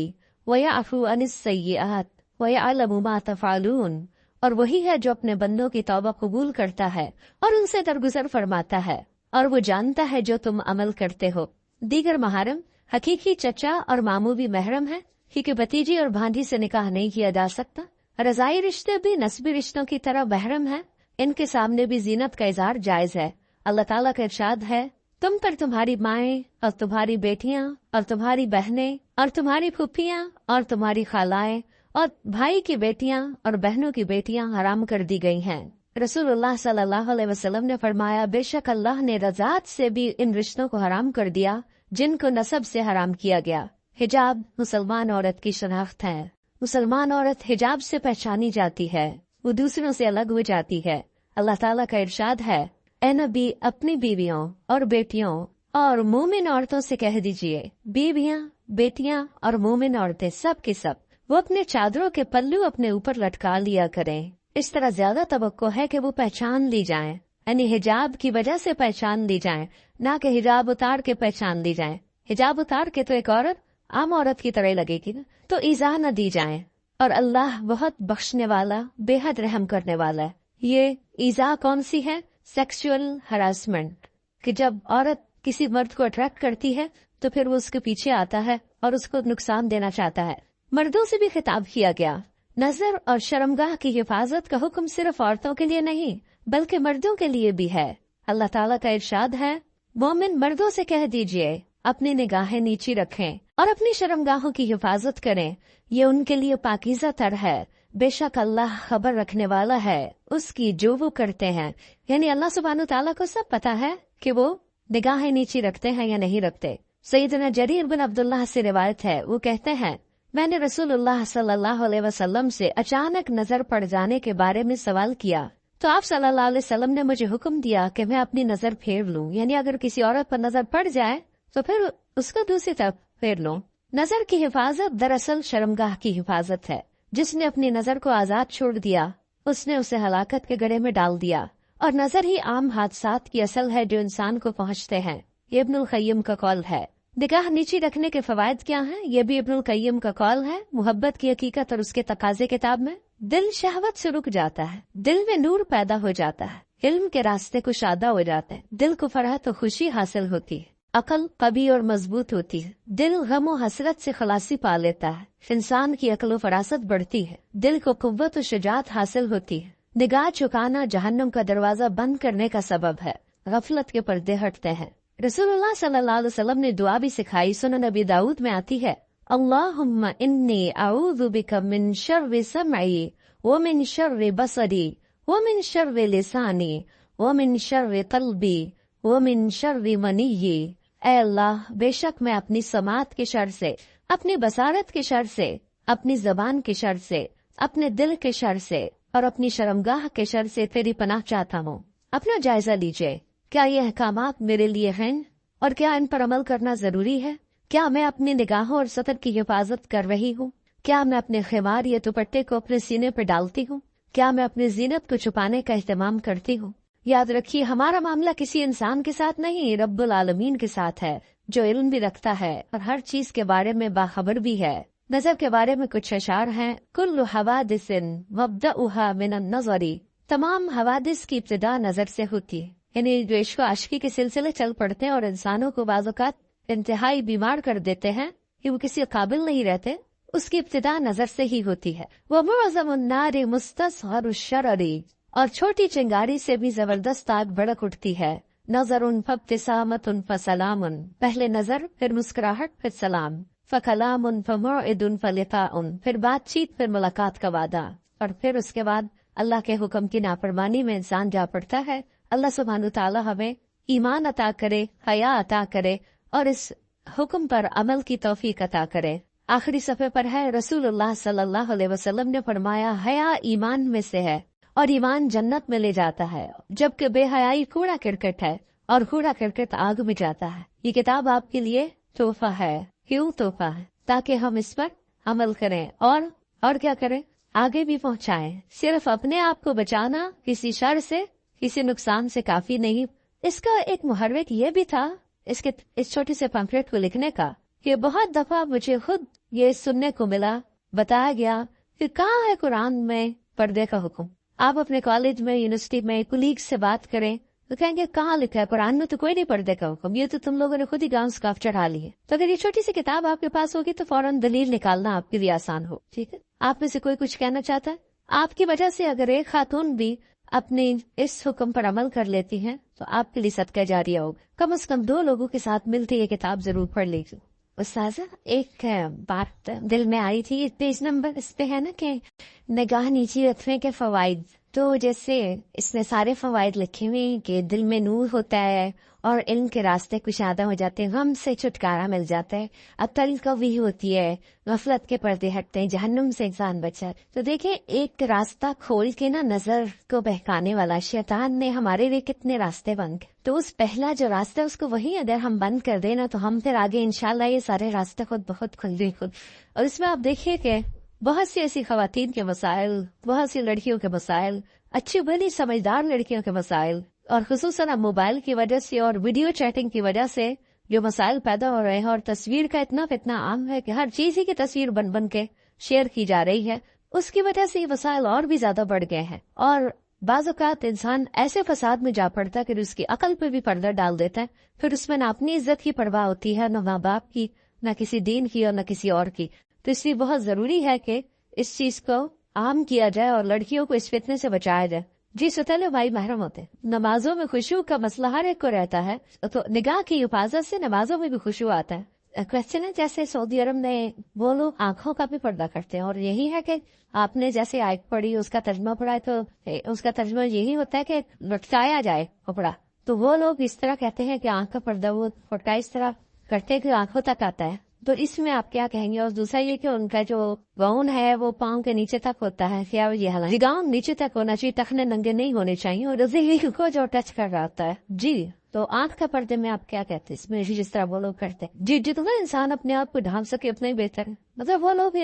वयअफ़ू अनिस सय्यिआत वयअलमु मा तफ़अलून, और वही है जो अपने बंदों की तौबा कबूल करता है और उनसे दरगुजर फरमाता है और वो जानता है जो तुम अमल करते हो। दीगर महरम हकीकी चचा और मामू भी महरम है, क्योंकि भतीजी और भांजी से निकाह नहीं किया जा सकता। रज़ाई रिश्ते भी नस्बी रिश्तों की तरह महरम है, इनके सामने भी जीनत का इज़हार जायज है। अल्लाह ताला का इरशाद है तुम पर तुम्हारी माएँ और तुम्हारी बेटियां और तुम्हारी बहनें और तुम्हारी फूफियां और तुम्हारी खालाएं और भाई की बेटियां और बहनों की बेटियां हराम कर दी गई हैं। रसूलुल्लाह सल्लल्लाहु अलैहि वसल्लम ने फरमाया बेशक अल्लाह ने रज़ात से भी इन रिश्तों को हराम कर दिया जिनको नसब से हराम किया गया। हिजाब मुसलमान औरत की शनाख्त है। मुसलमान औरत हिजाब से पहचानी जाती है, वो दूसरों से अलग हो जाती है। अल्लाह ताला का इरशाद है ए नबी अपनी बीवियों और बेटियों और मोमिन औरतों से कह दीजिए, बीवियां बेटियां और मोमिन औरतें सब के सब वो अपने चादरों के पल्लू अपने ऊपर लटका लिया करें। इस तरह ज्यादा तवक्को है कि वो पहचान ली जाएं, यानी हिजाब की वजह से पहचान ली जाएं, ना कि हिजाब उतार के पहचान ली जाएं। हिजाब उतार के तो एक औरत आम औरत की तरह लगेगी ना, तो ईज़ा न दी जाए। और अल्लाह बहुत बख्शने वाला बेहद रहम करने वाला है। ये ईज़ा कौन सी है? सेक्सुअल हरासमेंट, कि जब औरत किसी मर्द को अट्रैक्ट करती है तो फिर वो उसके पीछे आता है और उसको नुकसान देना चाहता है। मर्दों से भी खिताब किया गया। नजर और शर्मगाह की हिफाजत का हुक्म सिर्फ औरतों के लिए नहीं बल्कि मर्दों के लिए भी है। अल्लाह ताला का इरशाद है मोमिन मर्दों से कह दीजिए अपनी निगाहें नीची रखें और अपनी शर्मगाहों की हिफाजत करें, ये उनके लिए पाकीज़ा तर है। बेशक अल्लाह खबर रखने वाला है उसकी जो वो करते हैं। यानी अल्लाह सुब्हानहू तआला को सब पता है कि वो निगाहें नीची रखते हैं या नहीं रखते। सैयदना जरीर बिन अब्दुल्लाह से रिवायत है, वो कहते हैं मैंने रसूलुल्लाह सल्लल्लाहु अलैहि वसल्लम से अचानक नजर पड़ जाने के बारे में सवाल किया तो आप सल्लल्लाहु अलैहि वसल्लम ने मुझे हुक्म दिया कि मैं अपनी नजर फेर लूं। यानी अगर किसी औरत पर नजर पड़ जाए तो फिर उसको दूसरी तरफ फेर लो। नजर की हिफाजत दरअसल शर्मगाह की हिफाजत है। जिसने अपनी नजर को आजाद छोड़ दिया उसने उसे हलाकत के गड्ढे में डाल दिया। और नजर ही आम हादसात की असल है जो इंसान को पहुंचते हैं। یہ ابن القیم کا قول ہے۔ نگاہ نیچی رکھنے کے فوائد کیا ہیں؟ یہ بھی ابن القیم کا قول ہے۔ محبت کی حقیقت اور اس کے تقاضے کتاب میں، دل شہوت سے رک جاتا ہے، دل میں نور پیدا ہو جاتا ہے، علم کے راستے کشادہ ہو جاتے ہیں، دل کو فرحت و خوشی حاصل ہوتی ہے، عقل قوی اور مضبوط ہوتی ہے، دل غم و حسرت سے خلاصی پا لیتا ہے، انسان کی عقل و فراست بڑھتی ہے، دل کو قوت و شجاعت حاصل ہوتی ہے۔ نگاہ چکانا جہنم کا دروازہ بند کرنے کا سبب ہے، غفلت کے پردے ہٹتے ہیں۔ رسول اللہ صلی اللہ علیہ وسلم نے دعا بھی سکھائی، سنن نبی داؤد میں آتی ہے، اللہم انی اعوذ بک من شر سمعی ومن شر بصری ومن شر لسانی ومن شر قلبی ومن شر منی۔ اے اللہ، بے شک میں اپنی سماعت کے شر سے، اپنی بصارت کے شر سے، اپنی زبان کے شر سے، اپنے دل کے شر سے اور اپنی شرمگاہ کے شر سے تیری پناہ چاہتا ہوں۔ اپنا جائزہ لیجئے، کیا یہ احکامات میرے لیے ہیں اور کیا ان پر عمل کرنا ضروری ہے؟ کیا میں اپنی نگاہوں اور سطر کی حفاظت کر رہی ہوں؟ کیا میں اپنے خمار یا دوپٹے کو اپنے سینے پر ڈالتی ہوں؟ کیا میں اپنی زینت کو چھپانے کا اہتمام کرتی ہوں؟ یاد رکھیے، ہمارا معاملہ کسی انسان کے ساتھ نہیں، رب العالمین کے ساتھ ہے، جو علم بھی رکھتا ہے اور ہر چیز کے بارے میں باخبر بھی ہے۔ نظر کے بارے میں کچھ اشعار ہیں، کل حوادث مبدأها من النظر، تمام حوادث کی ابتدا نظر سے ہوتی ہے۔ یعنی جو عشق و عاشقی کے سلسلے چل پڑتے ہیں اور انسانوں کو بعض اوقات انتہائی بیمار کر دیتے ہیں کہ وہ کسی قابل نہیں رہتے، اس کی ابتدا نظر سے ہی ہوتی ہے۔ وَمُعْظَمُ النَّارِ مُسْتَصْغَرُ الشَّرَرِ، اور چھوٹی چنگاری سے بھی زبردست آگ بھڑک اٹھتی ہے۔ نَظَرٌ فَابْتِسَامَةٌ فَسَلَامٌ، پہلے نظر، پھر مسکراہٹ، پھر سلام۔ فَكَلَامٌ فَمَوْعِدٌ فَلِقَاءٌ، پھر بات چیت، پھر ملاقات کا وعدہ، اور پھر اس کے بعد اللہ کے حکم کی نافرمانی میں انسان جا پڑتا ہے۔ اللہ سبحانہ تعالیٰ ہمیں ایمان عطا کرے، حیا عطا کرے اور اس حکم پر عمل کی توفیق عطا کرے۔ آخری صفحے پر ہے، رسول اللہ صلی اللہ علیہ وسلم نے فرمایا، حیا ایمان میں سے ہے اور ایمان جنت میں لے جاتا ہے، جبکہ بے حیائی کوڑا کرکٹ ہے اور کوڑا کرکٹ آگ میں جاتا ہے۔ یہ کتاب آپ کے لیے تحفہ ہے۔ کیوں تحفہ ہے؟ تاکہ ہم اس پر عمل کریں اور کیا کریں؟ آگے بھی پہنچائیں۔ صرف اپنے آپ کو بچانا کسی شر سے، کسی نقصان سے کافی نہیں۔ اس کا ایک محرک یہ بھی تھا، اس چھوٹی سے پمفلیٹ کو لکھنے کا، کہ بہت دفعہ مجھے خود یہ سننے کو ملا، بتایا گیا کہ کہاں ہے قرآن میں پردے کا حکم۔ آپ اپنے کالج میں، یونیورسٹی میں کولیگ سے بات کریں تو کہیں گے کہاں لکھا ہے قرآن میں؟ تو کوئی نہیں پردے کا حکم، یہ تو تم لوگوں نے خود ہی گاؤں سکاف چڑھا لی ہے۔ تو اگر یہ چھوٹی سی کتاب آپ کے پاس ہوگی تو فوراً دلیل نکالنا آپ کے لیے آسان ہو۔ ٹھیک ہے، آپ میں سے کوئی کچھ کہنا چاہتا ہے؟ آپ کی وجہ سے اگر ایک خاتون بھی اپنی اس حکم پر عمل کر لیتی ہیں تو آپ کے لیے صدقہ جاریہ ہوگا۔ کم از کم 2 لوگوں کے ساتھ مل کے یہ کتاب ضرور پڑھ لیجیے۔ استاذہ، ایک بات دل میں آئی تھی، پیج نمبر اس پہ ہے نا کہ نگاہ نیچی رکھنے کے فوائد، تو جیسے اس میں سارے فوائد لکھے ہوئے ہیں کہ دل میں نور ہوتا ہے اور علم کے راستے کشادہ ہو جاتے ہیں، غم سے چھٹکارا مل جاتا ہے، عقل قوی ہوتی ہے، غفلت کے پردے ہٹتے ہیں، جہنم سے انسان بچا۔ تو دیکھیں، ایک راستہ کھول کے نا نظر کو بہکانے والا شیطان نے ہمارے لیے کتنے راستے بند کیے، تو اس پہلا جو راستہ اس کو وہی اگر ہم بند کر دیں نا تو ہم پھر آگے انشاءاللہ یہ سارے راستے خود بخود کھل دیں خود۔ اور اس میں آپ دیکھیے کہ بہت سی ایسی خواتین کے مسائل، بہت سی لڑکیوں کے مسائل، اچھی بڑی سمجھدار لڑکیوں کے مسائل، اور خصوصاً اب موبائل کی وجہ سے اور ویڈیو چیٹنگ کی وجہ سے جو مسائل پیدا ہو رہے ہیں، اور تصویر کا اتنا عام ہے کہ ہر چیز ہی کی تصویر بن کے شیئر کی جا رہی ہے، اس کی وجہ سے یہ مسائل اور بھی زیادہ بڑھ گئے ہیں۔ اور بعض اوقات انسان ایسے فساد میں جا پڑتا ہے کہ اس کی عقل پہ بھی پردہ ڈال دیتا ہے، پھر اس میں نہ اپنی عزت کی پرواہ ہوتی ہے، نہ ماں باپ کی، نہ کسی دین کی اور نہ کسی اور کی۔ تو اس لیے بہت ضروری ہے کہ اس چیز کو عام کیا جائے اور لڑکیوں کو اس فتنے سے بچایا جائے۔ جی ستلے بھائی محرم ہوتے ہیں، نمازوں میں خشوع کا مسئلہ ہر ایک کو رہتا ہے، تو نگاہ کی حفاظت سے نمازوں میں بھی خشوع آتا ہے۔ کوشچن ہے جیسے سعودی عرب میں وہ لوگ آنکھوں کا بھی پردہ کرتے ہیں، اور یہی ہے کہ آپ نے جیسے آیت پڑھی، اس کا ترجمہ پڑھا ہے، تو اس کا ترجمہ یہی ہوتا ہے کہ لٹکایا جائے کپڑا، تو وہ لوگ اس طرح کہتے ہیں کہ آنکھ کا پردہ وہ پھٹکا اس طرح کرتے ہیں کہ آنکھوں تک آتا ہے۔ تو اس میں آپ کیا کہیں گے؟ اور دوسرا یہ کہ ان کا جو گاؤن ہے وہ پاؤں کے نیچے تک ہوتا ہے، کیا یہ حالانکہ گاؤن نیچے تک ہونا چاہیے، ٹخنے ننگے نہیں ہونے چاہیے، اور ذہن کو جو ٹچ کر رہا ہوتا ہے۔ جی تو آنکھ کا پردے میں آپ کیا کہتے ہیں اس میں؟ جس طرح وہ لوگ کرتے ہیں، جی جتنا انسان اپنے آپ کو ڈھانپ سکے اتنا ہی بہتر ہے، مطلب وہ لوگ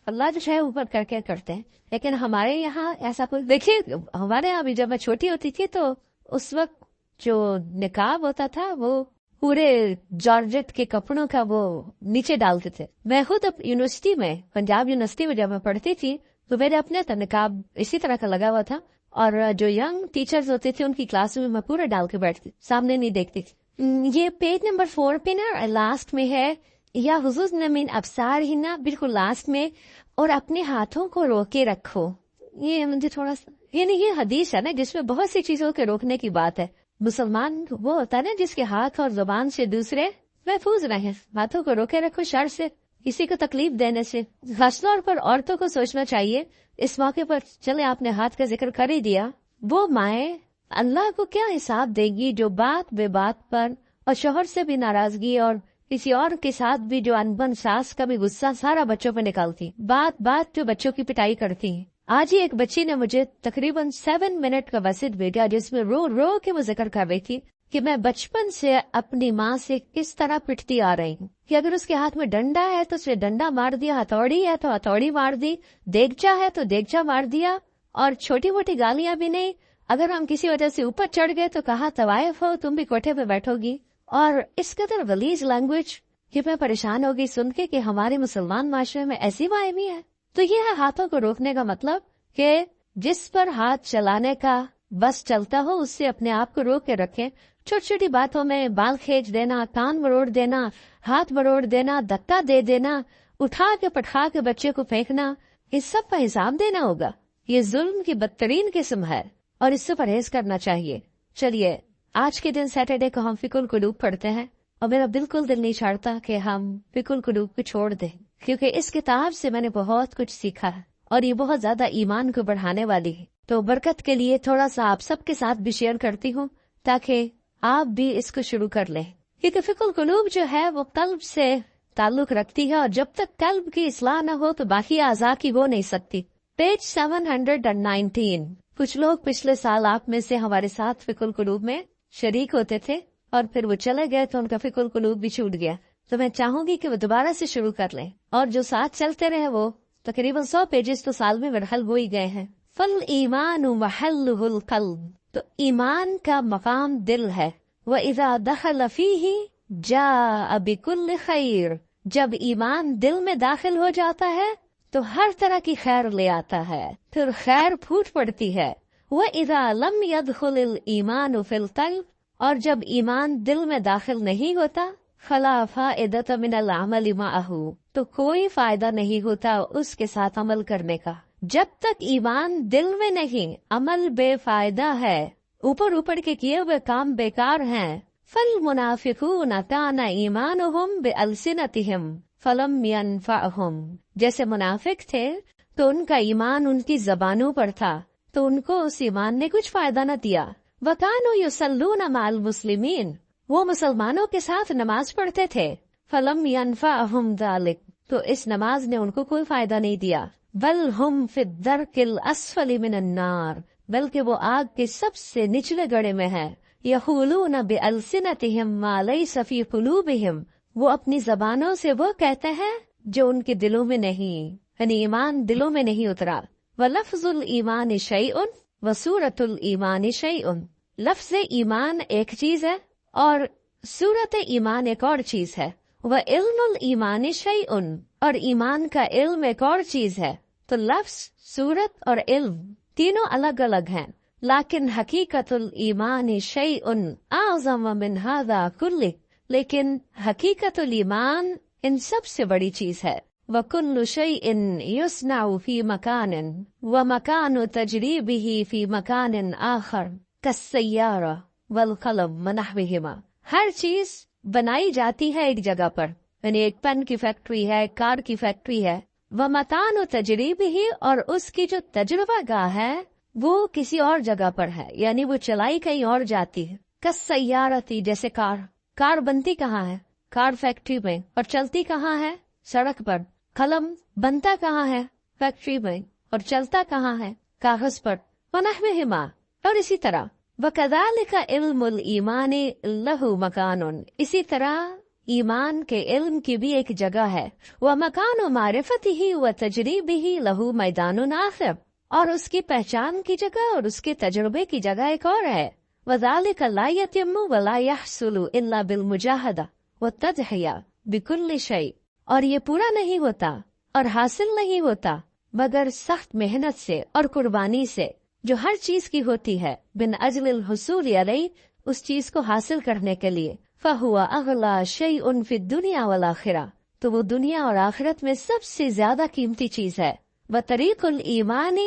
اللہ جو ہے اوپر کر کے کرتے ہیں، لیکن ہمارے یہاں ایسا کوئی، دیکھیے ہمارے یہاں بھی جب میں چھوٹی ہوتی تھی تو اس وقت جو نقاب ہوتا تھا وہ पूरे जॉर्जेट के कपड़ों का वो नीचे डालते थे। मैं खुद यूनिवर्सिटी में, पंजाब यूनिवर्सिटी में जब मैं पढ़ती थी तो मेरे अपने नकाब इसी तरह का लगा हुआ था, और जो यंग टीचर्स होते थे उनकी क्लास में मैं पूरा डाल के बैठती, सामने नहीं देखती थी। ये पेज नंबर 4 पे ना लास्ट में है, या हुजूर नमीन अबसार ही ना बिल्कुल लास्ट में, और अपने हाथों को रोके रखो। ये मुझे थोड़ा सा, यानी ये हदीस है ना जिसमें बहुत सी चीजों के रोकने की बात है। मुसलमान वो होता है ना जिसके हाथ और जुबान से दूसरे महफूज रहे। हाथों को रोके रखो शर से, किसी को तकलीफ देने से। खास तौर पर औरतों को सोचना चाहिए इस मौके पर, चले आपने हाथ का जिक्र कर ही दिया, वो माए अल्लाह को क्या हिसाब देगी जो बात बेबात पर और शोहर से भी नाराजगी और किसी और के साथ भी जो अनबन सास का भी गुस्सा सारा बच्चों पर निकालती, बात बात जो बच्चों की पिटाई करती। आज ही एक बच्ची ने मुझे तकरीबन 7 मिनट का मैसेज भेजा जिसमें रो रो के वो जिक्र कर रही थी कि मैं बचपन से अपनी माँ से किस तरह पिटती आ रही हूँ, कि अगर उसके हाथ में डंडा है तो उसे डंडा मार दिया, हथौड़ी है तो हथौड़ी मार दी, देगचा है तो देगचा मार दिया, और छोटी मोटी गालियां भी नहीं। अगर हम किसी वजह से ऊपर चढ़ गए तो कहा तवायफ हो, तुम भी कोठे पे बैठोगी। और इस कदर गलीज लैंग्वेज कि मैं परेशान हो गई सुन के कि हमारे मुसलमान माशरे में ऐसी बातें भी है। तो ये है हाथों को रोकने का मतलब कि जिस पर हाथ चलाने का बस चलता हो उससे अपने आप को रोक के रखें। छोटी छोटी बातों में बाल खींच देना, कान मरोड़ देना, हाथ मरोड़ देना, धक्का दे देना, उठा के पटखा के बच्चे को फेंकना, इस सब का हिसाब देना होगा। ये जुल्म की बदतरीन किस्म है और इससे परहेज करना चाहिए। चलिए आज के दिन सैटरडे को हम फिकुल कुलूब पढ़ते हैं और मेरा बिल्कुल दिल नहीं चाहता कि हम फिकुल कुलूब को छोड़ दें, क्योंकि इस किताब से मैंने बहुत कुछ सीखा है और ये बहुत ज्यादा ईमान को बढ़ाने वाली है। तो बरकत के लिए थोड़ा सा आप सबके साथ भी शेयर करती हूँ ताकि आप भी इसको शुरू कर लें, क्योंकि फिकुल कुलूब जो है वो कल्ब से ताल्लुक रखती है और जब तक कल्ब की इस्लाह न हो तो बाकी आज़ा की हो नहीं सकती। पेज 719। कुछ लोग पिछले साल आप में से हमारे साथ फिकुल कुलूब में शरीक होते थे और फिर वो चले गए तो उनका फिकुल कुलूब भी छूट गया। तो मैं चाहूंगी कि वो दोबारा से शुरू कर लें और जो साथ चलते रहे वो तकरीबन 100 पेजेस तो साल में मरहल हो ही गए हैं। फल ईमान महल्लुहुल कल्ब, तो ईमान का मकाम दिल है। व इज़ा दखल फीही जाअ बिकुल्लि खैर, जब ईमान दिल में दाखिल हो जाता है तो हर तरह की खैर ले आता है, फिर खैर फूट पड़ती है। व इज़ा लम यदखुलिल ईमान फिल कल्ब, और जब ईमान दिल में दाखिल नहीं होता फला फाइदत मिनल अमल मअहू, तो कोई फायदा नहीं होता उसके साथ अमल करने का। जब तक ईमान दिल में नहीं, अमल बेफायदा है, ऊपर ऊपर के किए हुए काम बेकार हैं। फल मुनाफिकून कान ईमानुहुम बिअल्सिनतिहिम फलम यनफअहुम, जैसे मुनाफिक थे तो उनका ईमान उनकी जबानों पर था तो उनको उस ईमान ने कुछ फायदा न दिया। वकानु युसल्लून माल मुस्लिमीन, वो मुसलमानों के साथ नमाज पढ़ते थे। फलम यनफअहुम ज़ालिक, तो इस नमाज ने उनको कोई फायदा नहीं दिया। बल हुम फिद्दरकिल अस्फली मिनन नार, बल्कि वो आग के सबसे निचले गड़े में है। यक़ूलून बिअल्सिनतिहिम मा लैसा फ़ी क़ुलूबिहिम, वो अपनी जबानों से वो कहते हैं जो उनके दिलों में नहीं, यानी ईमान दिलों में नहीं उतरा। व लफ्जुल ईमान शैउन व सूरतुल ईमान शैउन, लफ्ज़ ईमान एक चीज है और सूरत ईमान एक और चीज है। व इल्मुल ईमान शैउन, और ईमान का इल्म एक और चीज है। तो लफ्ज, सूरत और इल्म तीनों अलग अलग हैं, लाकिन हकीकतुल ईमान शैउन आज़म मिन हाज़ा कुल्ली, लेकिन हकीकतुल ईमान इन सबसे बड़ी चीज है। व कुल्लु शैइन युस्नउ फी मकानिन व मकानु तजरीबिही फी मकानिन आखर कस्सय्यारा वल कलम व नहविहिमा, हर चीज बनाई जाती है एक जगह पर, यानी एक पेन की फैक्ट्री है, कार की फैक्ट्री है। व मकानु तजरीबिही, और उसकी जो तजुर्बा गाह है वो किसी और जगह पर है, यानी वो चलाई कहीं और जाती है। कस्सय्यारती, जैसे कार बनती कहाँ है? कार फैक्ट्री में, और चलती कहाँ है? सड़क पर। कलम बनता कहाँ है? फैक्ट्री में, और चलता कहाँ है? कागज पर। वनहविहिमा, और इसी तरह वकज़ालिका इल्मुल ईमानी लहु मकानुन, इसी तरह ईमान के इल्म की भी एक जगह है। व मकानु मारिफतिही व तजरीबिही लहु मैदानुन आखिर, और उसकी पहचान की जगह और उसके तजुर्बे की जगह एक और है। وذالک لا یتم ولا یحصل الا بالمجاہدہ والتضحیہ بکل شیء، اور یہ پورا نہیں ہوتا اور حاصل نہیں ہوتا مگر سخت محنت سے اور قربانی سے، جو ہر چیز کی ہوتی ہے بن اجل الحصول علیہ، اس چیز کو حاصل کرنے کے لیے، فہو اغلی شیء فی الدنیا والآخرہ، تو وہ دنیا اور آخرت میں سب سے زیادہ قیمتی چیز ہے۔ وطریق الایمان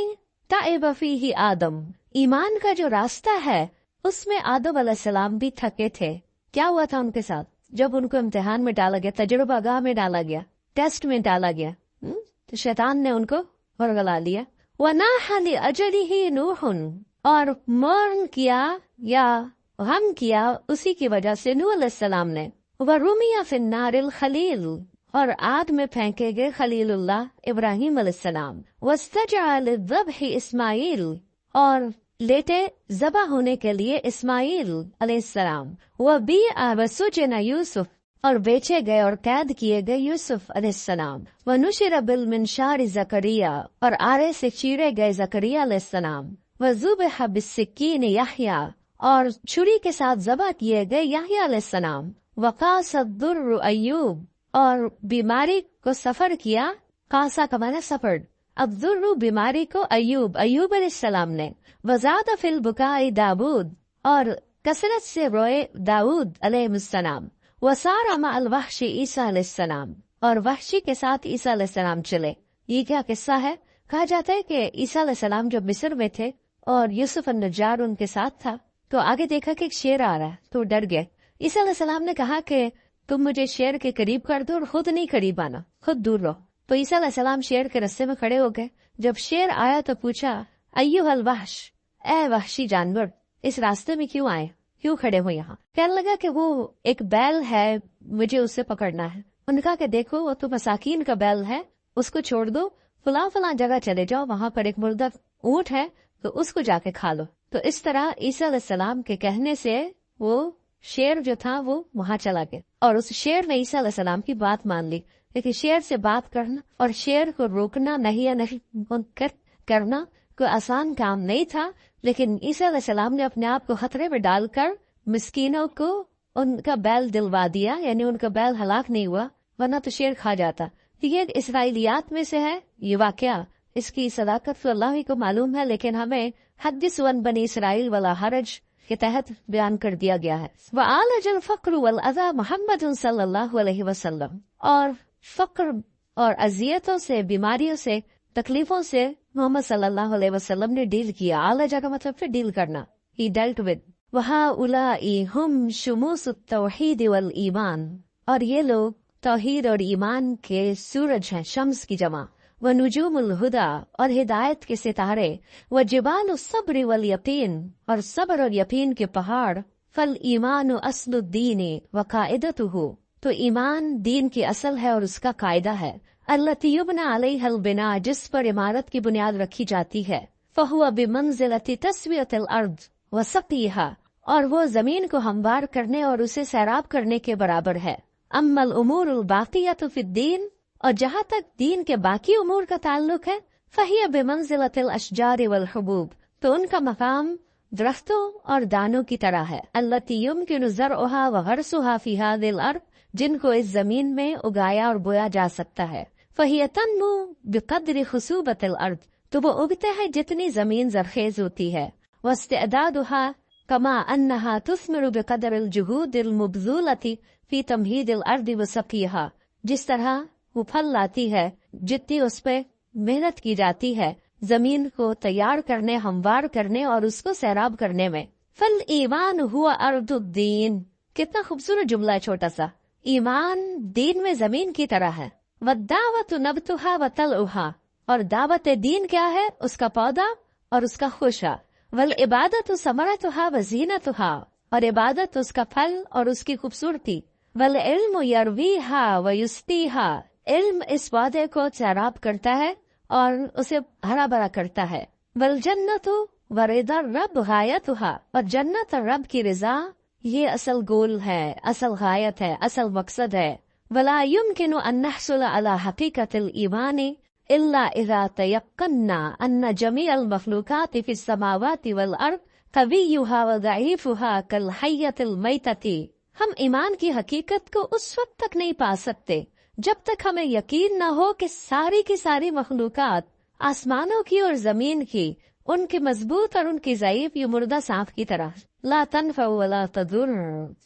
تعب فیہ آدم، ایمان کا جو راستہ ہے اس میں آدم علیہ السلام بھی تھکے تھے۔ کیا ہوا تھا ان کے ساتھ؟ جب ان کو امتحان میں ڈالا گیا، تجربہ گاہ میں ڈالا گیا، ٹیسٹ میں ڈالا گیا، تو شیطان نے ان کو ورگلا لیا۔ وَنَاحَ لِأَجَلِهِ نُوحٌ، اور مورن کیا یا غم کیا اسی کی وجہ سے نوح علیہ السلام نے۔ وَرُمِيَ فِي النَّارِ الْخَلِيلُ، اور آگ میں پھینکے گئے خلیل اللہ ابراہیم علیہ السلام۔ وَاسْتَجَعَ لِلذَّبْحِ اسماعیل، اور لیٹے ذبح ہونے کے لیے اسماعیل علیہ السلام۔ وَبِيعَ وَسُجِنَ یوسف، اور بیچے گئے اور قید کیے گئے یوسف علیہ السلام۔ وَنُشِرَ بِالْمِنشَارِ زکریا، اور آرے سے چیرے گئے زکریا علیہ السلام۔ وَذُبِحَ بِالسِّكِّينِ یحییٰ، اور چھری کے ساتھ ذبح کیے گئے یحییٰ علیہ السلام۔ وَقَاسَ الضُّرُّ ایوب، اور بیماری کو سفر کیا، قاسا کا معنی سفرڈ، الضُّرُّ بیماری کو ایوب علیہ السلام نے۔ وَزَادَ فِي الْبُكَاءِ داود، اور کثرت سے روئے داود علیہ السلام۔ وَسَارَ مَعَ الْوَحْشِ عیسیٰ علیہ السلام، اور وحشی کے ساتھ عیسیٰ علیہ السلام چلے۔ یہ کیا قصہ ہے؟ کہا جاتا ہے کہ عیسیٰ علیہ السلام جب مصر میں تھے اور یوسف النجار ان کے ساتھ تھا، تو آگے دیکھا کہ ایک شیر آ رہا ہے تو ڈر گئے۔ عیسیٰ علیہ السلام نے کہا کہ تم مجھے شیر کے قریب کر دو اور خود نہیں قریب آنا، خود دور رہو۔ تو عیسیٰ علیہ السلام شیر کے رستے میں کھڑے ہو گئے۔ جب شیر آیا تو پوچھا، ایھا الوحش، اے وحشی جانور، اس راستے میں کیوں آئے، کیوں کھڑے ہو یہاں؟ کہنے لگا کہ وہ ایک بیل ہے، مجھے اسے پکڑنا ہے۔ انہوں نے کہا کہ دیکھو وہ تو مساکین کا بیل ہے، اس کو چھوڑ دو، فلاں فلاں جگہ چلے جاؤ، وہاں پر ایک مردہ اونٹ ہے تو اس کو جا کے کھا لو۔ تو اس طرح عیسیٰ علیہ السلام کے کہنے سے وہ شیر جو تھا وہ وہاں چلا گیا، اور اس شیر نے عیسیٰ علیہ السلام کی بات مان لی۔ لیکن شیر سے بات کرنا اور شیر کو روکنا، نہیں کرنا کوئی آسان کام نہیں تھا، لیکن عیسیٰ علیہ السلام نے اپنے آپ کو خطرے میں ڈال کر مسکینوں کو ان کا بیل دلوا دیا، یعنی ان کا بیل ہلاک نہیں ہوا، ورنہ تو شیر کھا جاتا۔ یہ اسرائیلیات میں سے ہے یہ واقعہ، اس کی صداقت تو اللہ ہی کو معلوم ہے، لیکن ہمیں حدث عن بنی اسرائیل ولا حرج کے تحت بیان کر دیا گیا ہے۔ وَعَالَجَ الْفَقْرُ وَالْأَذَى محمد صلی اللہ علیہ وسلم، اور فقر اور اذیتوں سے، بیماریوں سے، تکلیفوں سے محمد صلی اللہ علیہ وسلم نے ڈیل کیا۔ عالجہ کا مطلب پھر ڈیل کرنا، ہی ڈیلٹ ود۔ وَهَؤُلَاءِ هُمْ شُمُوسُ التَّوْحِيدِ وَالْإِيمَانِ، اور یہ لوگ توحید اور ایمان کے سورج ہیں، شمس کی جمع۔ وَنُجُومُ الْهُدَى، اور ہدایت کے ستارے۔ وَجِبَالُ الصَّبْرِ وَالْيَقِينِ، اور صبر اور یقین کے پہاڑ۔ فَالْإِيمَانُ أَصْلُ الدِّينِ وَقَاعِدَتُهُ، تو ایمان دین کی اصل ہے اور اس کا قاعدہ ہے۔ الَّتِي يُبْنَى عَلَيْهَا الْبِنَاءُ، جس پر عمارت کی بنیاد رکھی جاتی ہے۔ فَهُوَ بِمَنزِلَةِ تَسْوِيَةِ الْأَرْضِ وَسَقْيِهَا، اور وہ زمین کو ہموار کرنے اور اسے سیراب کرنے کے برابر ہے۔ أَمَّا الْأُمُورُ الْبَاقِيَةُ فِي الدِّينِ، اور جہاں تک دین کے باقی امور کا تعلق ہے، فَهِيَ بِمَنزِلَةِ الْأَشْجَارِ وَالْحُبُوبِ، تو ان کا مقام درختوں اور دانوں کی طرح ہے۔ الَّتِي يُمْكِنُ زَرْعُهَا وَغَرْسُهَا فِي هَذِهِ الْأَرْضِ، جن کو اس زمین میں اگایا اور بویا جا سکتا ہے۔ فَهِيَ تَنْمُو بِقَدْرِ خُصُوبَةِ الْأَرْضِ، تو وہ اگتے ہیں جتنی زمین زرخیز ہوتی ہے۔ وَاسْتِعْدَادُهَا كَمَا أَنَّهَا تُثْمِرُ بِقَدْرِ الْجُهُودِ الْمُبْذُولَةِ فِي تَمْهِيدِ الْأَرْضِ وَسَقْيِهَا، جس طرح وہ پھل لاتی ہے جتنی اس پہ محنت کی جاتی ہے زمین کو تیار کرنے، ہموار کرنے اور اس کو سیراب کرنے میں۔ فَالْإِيمَانُ هُوَ أَرْضُ الدِّينِ، کتنا خوبصورت جملہ ہے چھوٹا سا۔ ایمان دین میں زمین کی طرح ہے۔ وَالدَّعْوَةُ نَبْتُهَا وَطَلْعُهَا، اور دعوت دین کیا ہے؟ اس کا پودا اور اس کا خوشہ۔ وَالْعِبَادَةُ ثَمَرَتُهَا وَزِينَتُهَا، اور عبادت اس کا پھل اور اس کی خوبصورتی۔ وَالْعِلْمُ يَرْوِيهَا وَيُسْقِيهَا، علم اس پودے کو سیراب کرتا ہے اور اسے ہرا بھرا کرتا ہے۔ وَالْجَنَّةُ وَرِضَى الرَّبِّ غَایَتُهَا، اور جنت اور رب کی رضا یہ اصل گول ہے، اصل غایت ہے، اصل مقصد ہے۔ وَلَا يُمْكِنُ أَن نَحْصُلَ عَلَى حَقِيقَةِ الْإِيمَانِ إِلَّا إِذَا تَيَقَّنَّا أَنَّ جَمِيعَ الْمَخْلُوقَاتِ فِي السَّمَاوَاتِ وَالْأَرْضِ قویھا وضعیفھا کالحیۃ المیتۃ۔ ہم ایمان کی حقیقت کو اس وقت تک نہیں پا سکتے جب تک ہمیں یقین نہ ہو کہ ساری کی ساری مخلوقات، آسمانوں کی اور زمین کی، ان کی مضبوط اور ان کی ضعیف، یہ مردہ سانپ کی طرح، لا تنفع ولا تضر،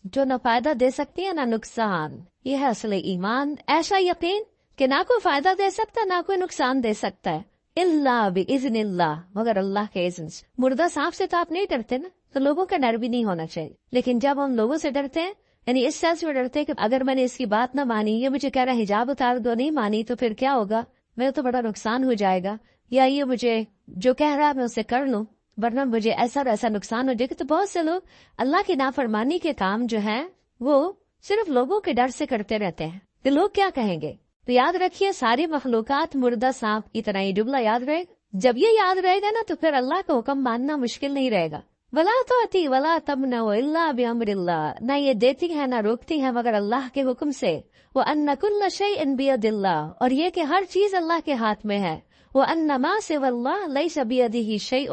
جو نہ فائدہ دے سکتی ہے نہ نقصان۔ یہ ہے اصل ایمان، ایسا یقین کہ نہ کوئی فائدہ دے سکتا نہ کوئی نقصان دے سکتا ہے، الا باذن اللہ، مگر اللہ کے اذن سے۔ مردہ سانپ سے تو آپ نہیں ڈرتے نا، تو لوگوں کا ڈر بھی نہیں ہونا چاہیے، لیکن جب ہم لوگوں سے ڈرتے ہیں، یعنی اس سینس میں ڈرتے ہیں کہ اگر میں نے اس کی بات نہ مانی، یہ مجھے کہہ رہا حجاب اتار دو، نہیں مانی تو پھر کیا ہوگا، میرا تو بڑا نقصان ہو جائے گا، یا یہ مجھے جو کہہ رہا میں اسے کر لوں ورنہ مجھے ایسا اور ایسا نقصان ہو جائے گا۔ تو بہت سے لوگ اللہ کی نافرمانی کے کام جو ہیں وہ صرف لوگوں کے ڈر سے کرتے رہتے ہیں کہ لوگ کیا کہیں گے۔ تو یاد رکھیے، ساری مخلوقات مردہ سانپ کی طرح، یہ جملہ یاد رہے گا۔ جب یہ یاد رہے گا نا تو پھر اللہ کا حکم ماننا مشکل نہیں رہے گا۔ ولا تؤتی ولا تمنع الا بامر اللہ، نہ یہ دیتی ہے نہ روکتی ہے مگر اللہ کے حکم سے۔ وان کل شیء بید اللہ، اور یہ کہ ہر چیز اللہ کے ہاتھ میں ہے۔ وان ما سوى اللہ لیس بیدہ شیء،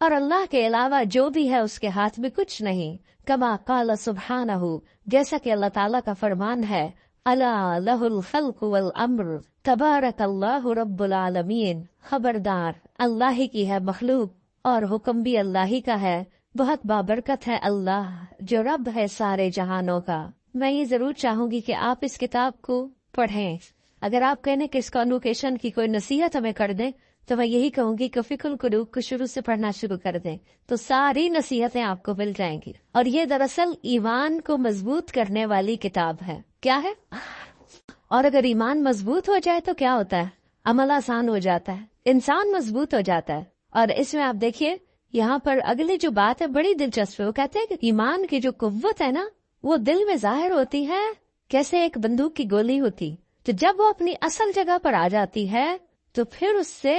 اور اللہ کے علاوہ جو بھی ہے اس کے ہاتھ میں کچھ نہیں۔ کما قال سبحانہ، جیسا کہ اللہ تعالیٰ کا فرمان ہے، الا لہ الخلق والامر تبارک اللہ رب العالمین، خبردار اللہ ہی کی ہے مخلوق اور حکم بھی اللہ ہی کا ہے، بہت بابرکت ہے اللہ جو رب ہے سارے جہانوں کا۔ میں یہ ضرور چاہوں گی کہ آپ اس کتاب کو پڑھیں۔ اگر آپ کہنے کہ اس کانوکیشن کی کوئی نصیحت ہمیں کر دیں تو میں یہی کہوں گی کہ فقہ القلوب کو شروع سے پڑھنا شروع کر دیں تو ساری نصیحتیں آپ کو مل جائیں گی۔ اور یہ دراصل ایمان کو مضبوط کرنے والی کتاب ہے۔ کیا ہے؟ اور اگر ایمان مضبوط ہو جائے تو کیا ہوتا ہے؟ عمل آسان ہو جاتا ہے، انسان مضبوط ہو جاتا ہے۔ اور اس میں آپ دیکھیے یہاں پر اگلی جو بات ہے بڑی دلچسپ ہے، وہ کہتے ہیں کہ ایمان کی جو قوت ہے نا وہ دل میں ظاہر ہوتی ہے کیسے ایک بندوق کی گولی ہوتی، تو جب وہ اپنی اصل جگہ پر آ جاتی ہے تو پھر اس سے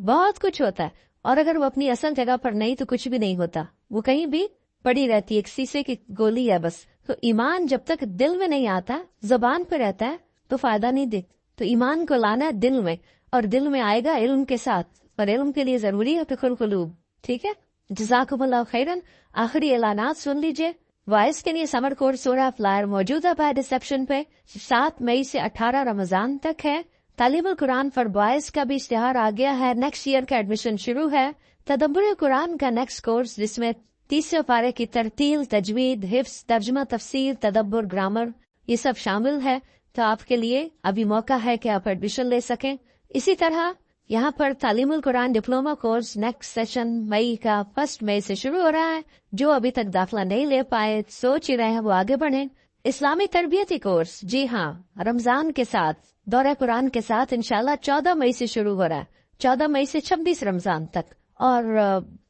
بہت کچھ ہوتا ہے، اور اگر وہ اپنی اصل جگہ پر نہیں تو کچھ بھی نہیں ہوتا، وہ کہیں بھی پڑی رہتی ہے، ایک سیسے کی گولی ہے بس۔ تو ایمان جب تک دل میں نہیں آتا، زبان پہ رہتا ہے تو فائدہ نہیں دے۔ تو ایمان کو لانا ہے دل میں، اور دل میں آئے گا علم کے ساتھ، اور علم کے لیے ضروری ہے فقہ القلوب۔ ٹھیک ہے، جزاکم اللہ خیرن۔ آخری اعلانات سن لیجئے۔ وائس کے لیے سمر کورس سورہ فلائر موجود ہے بائی ریسیپشن پہ، 7 مئی سے 18 رمضان تک ہے۔ تعلیم القرآن فار بوائز کا بھی اشتہار آ گیا ہے، نیکسٹ ایئر کا ایڈمیشن شروع ہے۔ تدبر قرآن کا نیکسٹ کورس جس میں 30 پارے کی ترتیل، تجوید، حفظ، ترجمہ، تفسیر، تدبر، گرامر، یہ سب شامل ہے، تو آپ کے لیے ابھی موقع ہے کہ آپ ایڈمیشن لے سکیں۔ اسی طرح یہاں پر تعلیم القرآن ڈپلوما کورس نیکسٹ سیشن مئی کا 1 مئی سے شروع ہو رہا ہے۔ جو ابھی تک داخلہ نہیں لے پائے، سوچ ہی رہے ہیں، وہ آگے بڑھیں۔ اسلامی تربیتی کورس، جی ہاں، رمضان کے ساتھ، دورہ قرآن کے ساتھ انشاءاللہ 14 مئی سے شروع ہو رہا ہے، 14 مئی سے 26 رمضان تک، اور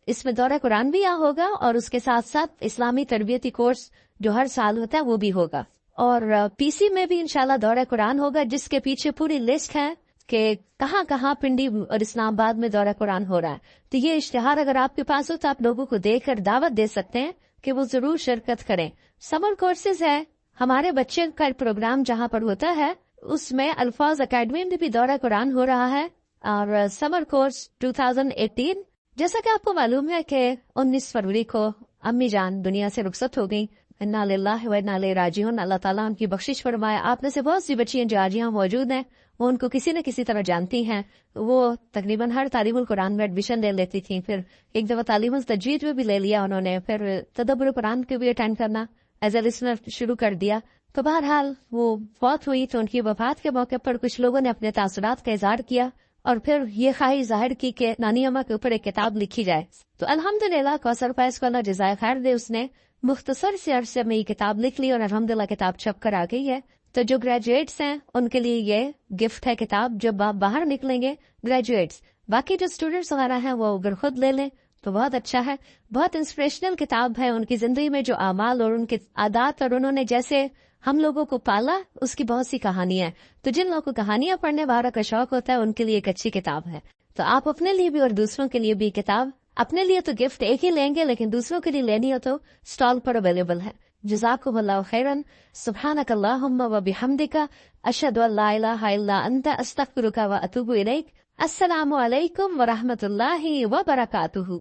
اس میں دورہ قرآن بھی ہوگا، اور اس کے ساتھ ساتھ اسلامی تربیتی کورس جو ہر سال ہوتا ہے وہ بھی ہوگا، اور پی سی میں بھی انشاءاللہ دورہ قرآن ہوگا، جس کے پیچھے پوری لسٹ ہے کہ کہاں کہاں پنڈی اور اسلام آباد میں دورہ قرآن ہو رہا ہے۔ تو یہ اشتہار اگر آپ کے پاس ہو تو آپ لوگوں کو دے کر دعوت دے سکتے ہیں کہ وہ ضرور شرکت کریں۔ سمر کورسز ہے، ہمارے بچے کا پروگرام جہاں پر ہوتا ہے اس میں الفاظ اکیڈمی میں بھی دورہ قرآن ہو رہا ہے، اور سمر کورس 2018، جیسا کہ آپ کو معلوم ہے کہ 19 فروری کو امی جان دنیا سے رخصت ہو گئی، انا للہ و انا الیہ راجعون۔ اللہ تعالیٰ ان کی بخشش فرمائے۔ آپ میں سے بہت سی بچیاں جو آج یہاں موجود ہیں وہ ان کو کسی نہ کسی طرح جانتی ہیں، وہ تقریباً ہر تعلیم القرآن میں ایڈمیشن لے لیتی تھیں، پھر ایک دفعہ تعلیم التجوید میں بھی لے لیا انہوں نے، پھر تدبر قرآن کے بھی اٹینڈ کرنا ایز اے لسنر شروع کر دیا۔ تو بہرحال وہ فوت ہوئی تو ان کی وفات کے موقع پر کچھ لوگوں نے اپنے تاثرات کا اظہار کیا، اور پھر یہ خواہش ظاہر کی کہ نانی اماں کے اوپر ایک کتاب لکھی جائے۔ تو الحمدللہ کوثر فیض کو اللہ جزائے خیر دے، اس نے مختصر سے عرصے میں یہ کتاب لکھ لی اور الحمدللہ کتاب چھپ کر آ گئی ہے۔ تو جو گریجویٹس ہیں ان کے لیے یہ گفٹ ہے کتاب، جب آپ باہر نکلیں گے گریجویٹس، باقی جو اسٹوڈنٹس وغیرہ ہیں وہ اگر خود لے لیں تو بہت اچھا ہے۔ بہت انسپریشنل کتاب ہے، ان کی زندگی میں جو اعمال اور ان کے عادات اور انہوں نے جیسے ہم لوگوں کو پالا، اس کی بہت سی کہانیاں ہیں۔ تو جن لوگوں کو کہانیاں پڑھنے والا کا شوق ہوتا ہے ان کے لیے ایک اچھی کتاب ہے۔ تو آپ اپنے لیے بھی اور دوسروں کے لیے بھی کتاب، اپنے لیے تو گفٹ ایک ہی لیں گے، لیکن دوسروں کے لیے لینی ہو تو اسٹال پر اویلیبل ہے۔ جزاکم اللہ خیرن، سبحانک اللہم و بحمدک، اشہد ان لا الہ الا انت، استغفرک و اتوب الیک۔ السلام علیکم و رحمۃ اللہ وبرکاتہ۔